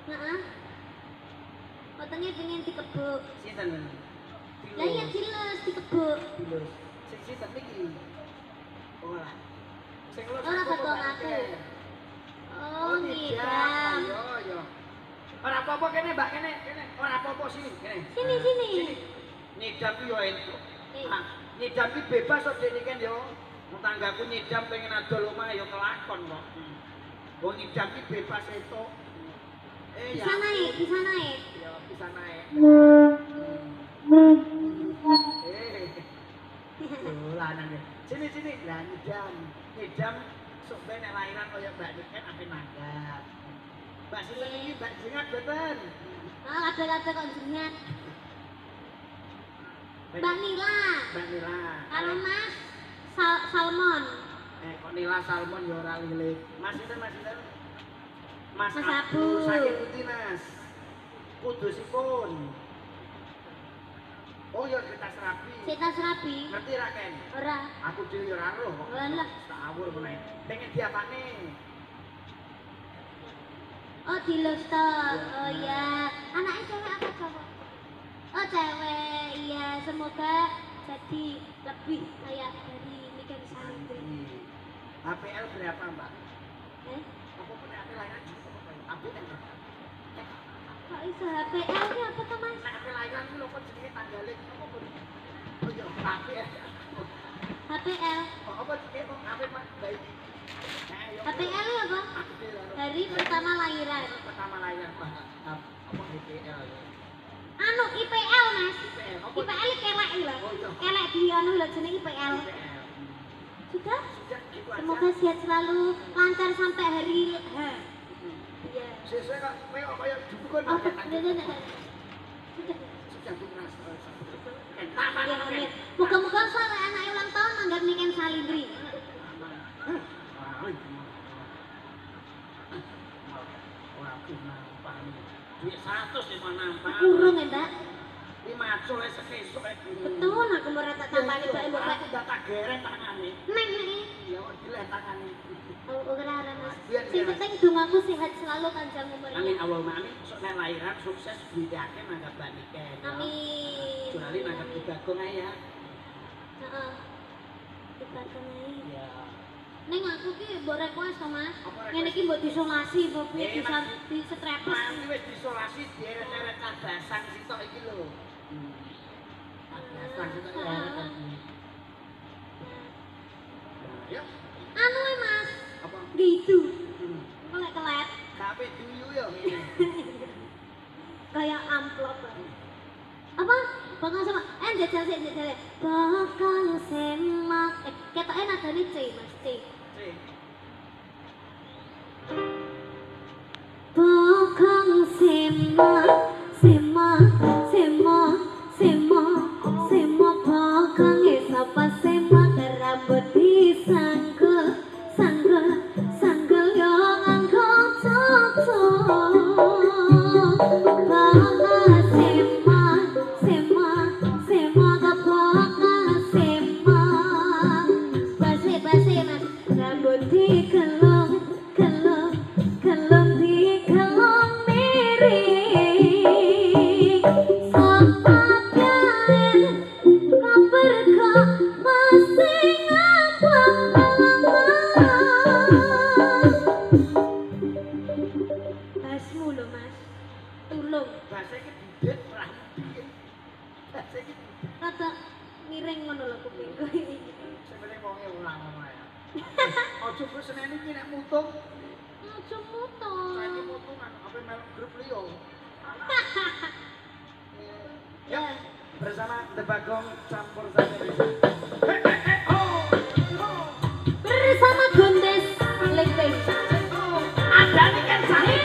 Heeh. Wetenge pengen dikebuk. Sinten? Lah iya diles dikebuk. Dilus. Sing sinten iki? Oh lah. Sing lu Ora ketong aku. Oh, ngidam. Yo yo. Ora apa-apa kene, Mbak, kene. Ora apa-apa sini, kene. Sini sini. Nyidam ku yo entuk. Eh. Nah, nyidam ki bebas kok dene kan yo. Wong tanggaku nyidam pengen adol omah yo kelakon kok. Wong nyidam ki bebas entuk. Ya. Bisa naik, bisa naik. Yo bisa naik. Oh, lanang ya. Sini. Lah nyidam. Nyidam sok ben nek lahiran kaya Mbak Niken ape nanggap. Mbak sinten iki Mbak Jingat mboten? Ah, kabeh-kabeh kok jengat. Mbak Nila. Mbak Nila. Karo Mas Salmon. Kok Nila Salmon ya ora lilik. Mas sinten? Mas Mas Abu. Abu. Saking pundi, Mas? Kudusipun. Oh ya kita serapi. Kita serabi. Ngerti ra Ken? Ora. Aku dhewe ya ora roh kok. Lah. Sawur meneh. Pengen diapane? Oh, dilus to. Oh ya. Anaknya cewek apa cowok? Oh, cewek. Iya, semoga jadi lebih kayak dari Niken Salindri. HPL berapa, Mbak? Apa pun HPL lahiran juga update aja. kok iso HPL ki apa to, Mas? Nek HPL lahiran ku lho kok jenenge tanggale apa pun. Oh iya, HPL. HPL. Kok apa jenenge kok HP Mas bayi. HPL ya apa? Hari pertama lahiran. Pertama lahiran Pak. Apa HPL ya? Anu IPL, Mas. IPL. IPL kelek lho. Oh iya. Kelek di anu lho jenenge IPL. Sudah? Sudah gitu aja. Semoga sehat selalu, lancar sampai hari H. Iya. Sesuai kok kayak dukun. Oh, sudah. Sudah punas. Ya, amin. Moga-moga soal anak ulang tahun nanggap Niken Salindri. Duit 100 di mana nampak? Kurung ya, Mbak. 500 wis sesuk iki. Betul, aku mau rata tampani Mbak Mbak. Aku udah tak gereng tangane. Nek. Ya dileh tangane. Oh, ora Mas. Sing penting dong aku sehat selalu panjang umurnya. Amin Allahumma amin. Sok nek lahiran sukses duwite akeh nanggap Mbak Niken. Amin. Kecuali nanggap Bagong ae ya. Heeh. Dibakon ae. Ya. Ning aku ki mbok request to, Mas. Apa request? Ngene iki mbok disolasi, mbok piye bisa di strepes. Mati wis disolasi dieret-eret kabasang sitok iki lho. Kabasang sitok dieret iki. Ya. Anu Mas. Apa? Gitu. Kelet-kelet. Kape duyu ya. Kayak amplop. Apa? Bakal sama jajal sik. Bakal semak. Ketoke nadane C, Mas. C. Bakal semak bakal sapa semak rambut sanggel yo angkot cocok bakal semak bakal semak basi Mas rambut dikelong dikelong miring sapatkan kabar kok masih ngambang basmu lho Mas tulung Bahasa iki bibit ora piye. Bahasa iki rada miring ngono lho kupingku sebenarnya wonge ora ngono ya. Ojo ku seneni iki nek mutung. aja muto Saiki mutung kan apa melok grup liya. ya Bersama The Bagong campur sari